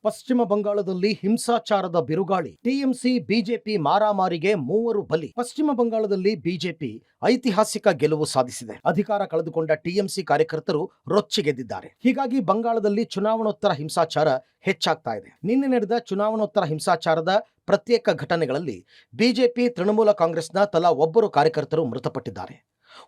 ಪಶ್ಚಿಮ ಬಂಗಾಳದಲ್ಲಿ ಹಿಂಸಾಚಾರದ ಬಿರುಗಾಳಿ. ಟಿಎಂಸಿ ಬಿಜೆಪಿ ಮಾರಾಮಾರಿಗೆ 3 ಬಲಿ. ಪಶ್ಚಿಮ ಬಂಗಾಳದಲ್ಲಿ ಬಿಜೆಪಿ ಐತಿಹಾಸಿಕ ಗೆಲುವು ಸಾಧಿಸಿದೆ. ಅಧಿಕಾರ ಕಳೆದುಕೊಂಡ ಟಿಎಂಸಿ ಕಾರ್ಯಕರ್ತರು ರೊಚ್ಚಿಗೆದ್ದಿದ್ದಾರೆ. ಹೀಗಾಗಿ ಬಂಗಾಳದಲ್ಲಿ ಚುನಾವಣೋತ್ತರ ಹಿಂಸಾಚಾರ ಹೆಚ್ಚಾಗ್ತಾ ಇದೆ. ನಿನ್ನೆ ನಡೆದ ಚುನಾವಣೋತ್ತರ ಹಿಂಸಾಚಾರದ ಪ್ರತ್ಯೇಕ ಘಟನೆಗಳಲ್ಲಿ ಬಿಜೆಪಿ ತೃಣಮೂಲ ಕಾಂಗ್ರೆಸ್ನ ತಲಾ ಒಬ್ಬರು ಕಾರ್ಯಕರ್ತರು ಮೃತಪಟ್ಟಿದ್ದಾರೆ.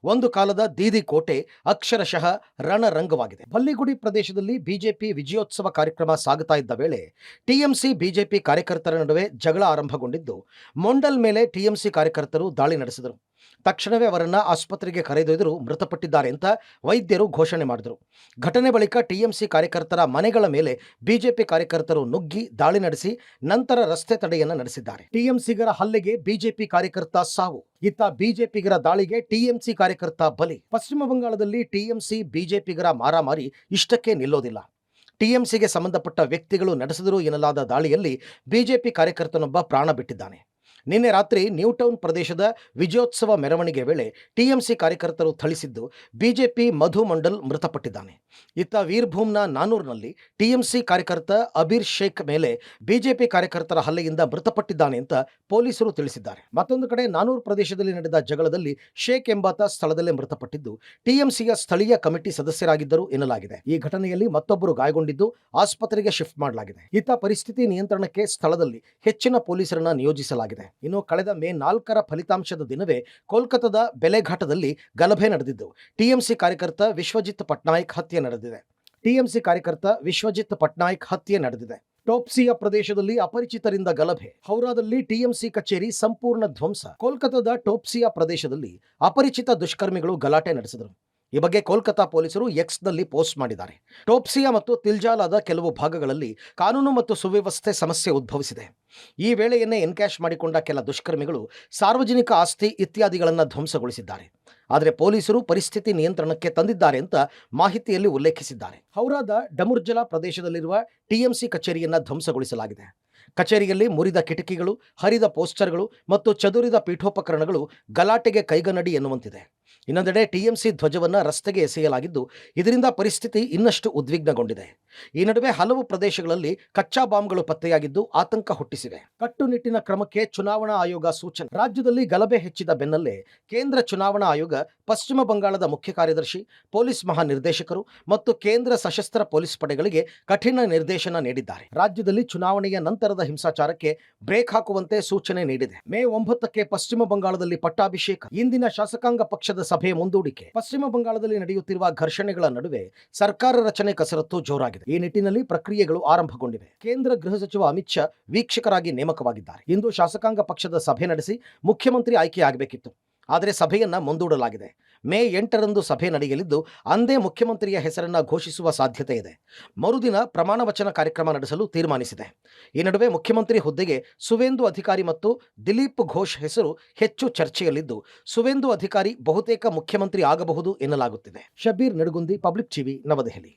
ಒಂದು ಕಾಲದ ದೀದಿ ಕೋಟೆ ಅಕ್ಷರಶಃ ರಣರಂಗವಾಗಿದೆ. ಬಲ್ಲಿಗುಡಿ ಪ್ರದೇಶದಲ್ಲಿ ಬಿಜೆಪಿ ವಿಜಯೋತ್ಸವ ಕಾರ್ಯಕ್ರಮ ಸಾಗುತ್ತಾ ಇದ್ದ ವೇಳೆ ಟಿಎಂಸಿ ಬಿಜೆಪಿ ಕಾರ್ಯಕರ್ತರ ನಡುವೆ ಜಗಳ ಆರಂಭಗೊಂಡಿದ್ದು, ಮೊಂಡಲ್ ಮೇಲೆ ಟಿಎಂಸಿ ಕಾರ್ಯಕರ್ತರು ದಾಳಿ ನಡೆಸಿದರು. ತಕ್ಷಣವೇ ಅವರನ್ನು ಆಸ್ಪತ್ರೆಗೆ ಕರೆದೊಯ್ದರೂ ಮೃತಪಟ್ಟಿದ್ದಾರೆ ಅಂತ ವೈದ್ಯರು ಘೋಷಣೆ ಮಾಡಿದರು. ಘಟನೆ ಬಳಿಕ ಟಿಎಂಸಿ ಕಾರ್ಯಕರ್ತರ ಮನೆಗಳ ಮೇಲೆ ಬಿಜೆಪಿ ಕಾರ್ಯಕರ್ತರು ನುಗ್ಗಿ ದಾಳಿ ನಡೆಸಿ ನಂತರ ರಸ್ತೆ ತಡೆಯನ್ನ ನಡೆಸಿದ್ದಾರೆ. ಟಿಎಂಸಿಗರ ಹಲ್ಲೆಗೆ ಬಿಜೆಪಿ ಕಾರ್ಯಕರ್ತ ಸಾವು. ಇತ್ತ ಬಿಜೆಪಿಗರ ದಾಳಿಗೆ ಟಿಎಂಸಿ ಕಾರ್ಯಕರ್ತ ಬಲಿ. ಪಶ್ಚಿಮ ಬಂಗಾಳದಲ್ಲಿ ಟಿಎಂಸಿ ಬಿಜೆಪಿಗರ ಮಾರಾಮಾರಿ ಇಷ್ಟಕ್ಕೆ ನಿಲ್ಲೋದಿಲ್ಲ. ಟಿಎಂಸಿಗೆ ಸಂಬಂಧಪಟ್ಟ ವ್ಯಕ್ತಿಗಳು ನಡೆಸಿದರು ಎನ್ನಲಾದ ದಾಳಿಯಲ್ಲಿ ಬಿಜೆಪಿ ಕಾರ್ಯಕರ್ತನೊಬ್ಬ ಪ್ರಾಣ ಬಿಟ್ಟಿದ್ದಾನೆ. ನಿನ್ನೆ ರಾತ್ರಿ ನ್ಯೂಟೌನ್ ಪ್ರದೇಶದ ವಿಜಯೋತ್ಸವ ಮೆರವಣಿಗೆ ವೇಳೆ ಟಿಎಂಸಿ ಕಾರ್ಯಕರ್ತರು ಥಳಿಸಿದ್ದು ಬಿಜೆಪಿ ಮಧು ಮಂಡಲ್ ಮೃತಪಟ್ಟಿದ್ದಾನೆ. ಇತ್ತ ವೀರ್ಭೂಮ್ನ ನಾನೂರ್ನಲ್ಲಿ ಟಿಎಂಸಿ ಕಾರ್ಯಕರ್ತ ಅಬೀರ್ ಶೇಖ್ ಮೇಲೆ ಬಿಜೆಪಿ ಕಾರ್ಯಕರ್ತರ ಹಲ್ಲೆಯಿಂದ ಮೃತಪಟ್ಟಿದ್ದಾನೆ ಅಂತ ಪೊಲೀಸರು ತಿಳಿಸಿದ್ದಾರೆ. ಮತ್ತೊಂದು ಕಡೆ ನಾನೂರ್ ಪ್ರದೇಶದಲ್ಲಿ ನಡೆದ ಜಗಳದಲ್ಲಿ ಶೇಖ್ ಎಂಬಾತ ಸ್ಥಳದಲ್ಲೇ ಮೃತಪಟ್ಟಿದ್ದು ಟಿಎಂಸಿಯ ಸ್ಥಳೀಯ ಕಮಿಟಿ ಸದಸ್ಯರಾಗಿದ್ದರು ಎನ್ನಲಾಗಿದೆ. ಈ ಘಟನೆಯಲ್ಲಿ ಮತ್ತೊಬ್ಬರು ಗಾಯಗೊಂಡಿದ್ದು ಆಸ್ಪತ್ರೆಗೆ ಶಿಫ್ಟ್ ಮಾಡಲಾಗಿದೆ. ಇತ್ತ ಪರಿಸ್ಥಿತಿ ನಿಯಂತ್ರಣಕ್ಕೆ ಸ್ಥಳದಲ್ಲಿ ಹೆಚ್ಚಿನ ಪೊಲೀಸರನ್ನ ನಿಯೋಜಿಸಲಾಗಿದೆ. ಇನ್ನು ಕಳೆದ ಮೇ 4ರ ಫಲಿತಾಂಶದ ದಿನವೇ ಕೋಲ್ಕತ್ತಾದ ಬೆಲೆಘಾಟದಲ್ಲಿ ಗಲಭೆ ನಡೆದಿದ್ದು, ಟಿಎಂಸಿ ಕಾರ್ಯಕರ್ತ ವಿಶ್ವಜಿತ್ ಪಟ್ನಾಯಕ್ ಹತ್ಯೆ ನಡೆದಿದೆ. ಟೋಪ್ಸಿಯಾ ಪ್ರದೇಶದಲ್ಲಿ ಅಪರಿಚಿತರಿಂದ ಗಲಭೆ. ಹೌರಾದಲ್ಲಿ ಟಿಎಂಸಿ ಕಚೇರಿ ಸಂಪೂರ್ಣ ಧ್ವಂಸ. ಕೋಲ್ಕತ್ತಾದ ಟೋಪ್ಸಿಯಾ ಪ್ರದೇಶದಲ್ಲಿ ಅಪರಿಚಿತ ದುಷ್ಕರ್ಮಿಗಳು ಗಲಾಟೆ ನಡೆಸಿದರು. ಈ ಬಗ್ಗೆ ಕೋಲ್ಕತ್ತಾ ಪೊಲೀಸರು ಎಕ್ಸ್ನಲ್ಲಿ ಪೋಸ್ಟ್ ಮಾಡಿದ್ದಾರೆ. ಟೋಪ್ಸಿಯಾ ಮತ್ತು ತಿಲ್ಜಾಲಾದ ಕೆಲವು ಭಾಗಗಳಲ್ಲಿ ಕಾನೂನು ಮತ್ತು ಸುವ್ಯವಸ್ಥೆ ಸಮಸ್ಯೆ ಉದ್ಭವಿಸಿದೆ. ಈ ವೇಳೆಯನ್ನೇ ಎನ್ಕ್ಯಾಶ್ ಮಾಡಿಕೊಂಡ ಕೆಲ ದುಷ್ಕರ್ಮಿಗಳು ಸಾರ್ವಜನಿಕ ಆಸ್ತಿ ಇತ್ಯಾದಿಗಳನ್ನು ಧ್ವಂಸಗೊಳಿಸಿದ್ದಾರೆ. ಆದರೆ ಪೊಲೀಸರು ಪರಿಸ್ಥಿತಿ ನಿಯಂತ್ರಣಕ್ಕೆ ತಂದಿದ್ದಾರೆ ಅಂತ ಮಾಹಿತಿಯಲ್ಲಿ ಉಲ್ಲೇಖಿಸಿದ್ದಾರೆ. ಹೌರಾದ ಡಮುರ್ಜಲಾ ಪ್ರದೇಶದಲ್ಲಿರುವ ಟಿಎಂಸಿ ಕಚೇರಿಯನ್ನು ಧ್ವಂಸಗೊಳಿಸಲಾಗಿದೆ. ಕಚೇರಿಯಲ್ಲಿ ಮುರಿದ ಕಿಟಕಿಗಳು, ಹರಿದ ಪೋಸ್ಟರ್ಗಳು ಮತ್ತು ಚದುರಿದ ಪೀಠೋಪಕರಣಗಳು ಗಲಾಟೆಗೆ ಕೈಗನ್ನಡಿ ಎನ್ನುವಂತಿದೆ. ಇನ್ನೊಂದೆಡೆ ಟಿಎಂಸಿ ಧ್ವಜವನ್ನು ರಸ್ತೆಗೆ ಎಸೆಯಲಾಗಿದ್ದು, ಇದರಿಂದ ಪರಿಸ್ಥಿತಿ ಇನ್ನಷ್ಟು ಉದ್ವಿಗ್ನಗೊಂಡಿದೆ. ಈ ನಡುವೆ ಹಲವು ಪ್ರದೇಶಗಳಲ್ಲಿ ಕಚ್ಚಾ ಬಾಂಬ್ಗಳು ಪತ್ತೆಯಾಗಿದ್ದು ಆತಂಕ ಹುಟ್ಟಿಸಿವೆ. ಕಟ್ಟುನಿಟ್ಟಿನ ಕ್ರಮಕ್ಕೆ ಚುನಾವಣಾ ಆಯೋಗ ಸೂಚನೆ. ರಾಜ್ಯದಲ್ಲಿ ಗಲಭೆ ಹೆಚ್ಚಿದ ಬೆನ್ನಲ್ಲೇ ಕೇಂದ್ರ ಚುನಾವಣಾ ಆಯೋಗ ಪಶ್ಚಿಮ ಬಂಗಾಳದ ಮುಖ್ಯ ಕಾರ್ಯದರ್ಶಿ, ಪೊಲೀಸ್ ಮಹಾನಿರ್ದೇಶಕರು ಮತ್ತು ಕೇಂದ್ರ ಸಶಸ್ತ್ರ ಪೊಲೀಸ್ ಪಡೆಗಳಿಗೆ ಕಠಿಣ ನಿರ್ದೇಶನ ನೀಡಿದ್ದಾರೆ. ರಾಜ್ಯದಲ್ಲಿ ಚುನಾವಣೆಯ ನಂತರದ ಹಿಂಸಾಚಾರಕ್ಕೆ ಬ್ರೇಕ್ ಹಾಕುವಂತೆ ಸೂಚನೆ ನೀಡಿದೆ. ಮೇ 9ಕ್ಕೆ ಪಶ್ಚಿಮ ಬಂಗಾಳದಲ್ಲಿ ಪಟ್ಟಾಭಿಷೇಕ. ಇಂದಿನ ಶಾಸಕಾಂಗ ಪಕ್ಷದ ಸಭೆ ಮುಂದೂಡಿಕೆ. ಪಶ್ಚಿಮ ಬಂಗಾಳದಲ್ಲಿ ನಡೆಯುತ್ತಿರುವ ಘರ್ಷಣೆಗಳ ನಡುವೆ ಸರ್ಕಾರ ರಚನೆ ಕಸರತ್ತು ಜೋರಾಗಿದೆ. ಈ ನಿಟ್ಟಿನಲ್ಲಿ ಪ್ರಕ್ರಿಯೆಗಳು ಆರಂಭಗೊಂಡಿವೆ. ಕೇಂದ್ರ ಗೃಹ ಸಚಿವ ಅಮಿತ್ ಶಾ ವೀಕ್ಷಕರಾಗಿ ನೇಮಕವಾಗಿದ್ದಾರೆ. ಇಂದು ಶಾಸಕಾಂಗ ಪಕ್ಷದ ಸಭೆ ನಡೆಸಿ ಮುಖ್ಯಮಂತ್ರಿ ಆಯ್ಕೆಯಾಗಬೇಕಿತ್ತು. ಆದರೆ ಸಭೆಯನ್ನ ಮುಂದೂಡಲಾಗಿದೆ. ಮೇ 8ರಂದು ಸಭೆ ನಡೆಯಲಿದ್ದು, ಅಂದೇ ಮುಖ್ಯಮಂತ್ರಿಯ ಹೆಸರನ್ನ ಘೋಷಿಸುವ ಸಾಧ್ಯತೆ ಇದೆ. ಮರುದಿನ ಪ್ರಮಾಣ ವಚನ ಕಾರ್ಯಕ್ರಮ ನಡೆಸಲು ತೀರ್ಮಾನಿಸಿದೆ. ಈ ನಡುವೆ ಮುಖ್ಯಮಂತ್ರಿ ಹುದ್ದೆಗೆ ಸುವೇಂದು ಅಧಿಕಾರಿ ಮತ್ತು ದಿಲೀಪ್ ಘೋಷ್ ಹೆಸರು ಹೆಚ್ಚು ಚರ್ಚೆಯಲ್ಲಿದ್ದು, ಸುವೇಂದು ಅಧಿಕಾರಿ ಬಹುತೇಕ ಮುಖ್ಯಮಂತ್ರಿ ಆಗಬಹುದು ಎನ್ನಲಾಗುತ್ತಿದೆ. ಶಬೀರ್ ನಿಡಗುಂದಿ, ಪಬ್ಲಿಕ್ ಟಿವಿ, ನವದೆಹಲಿ.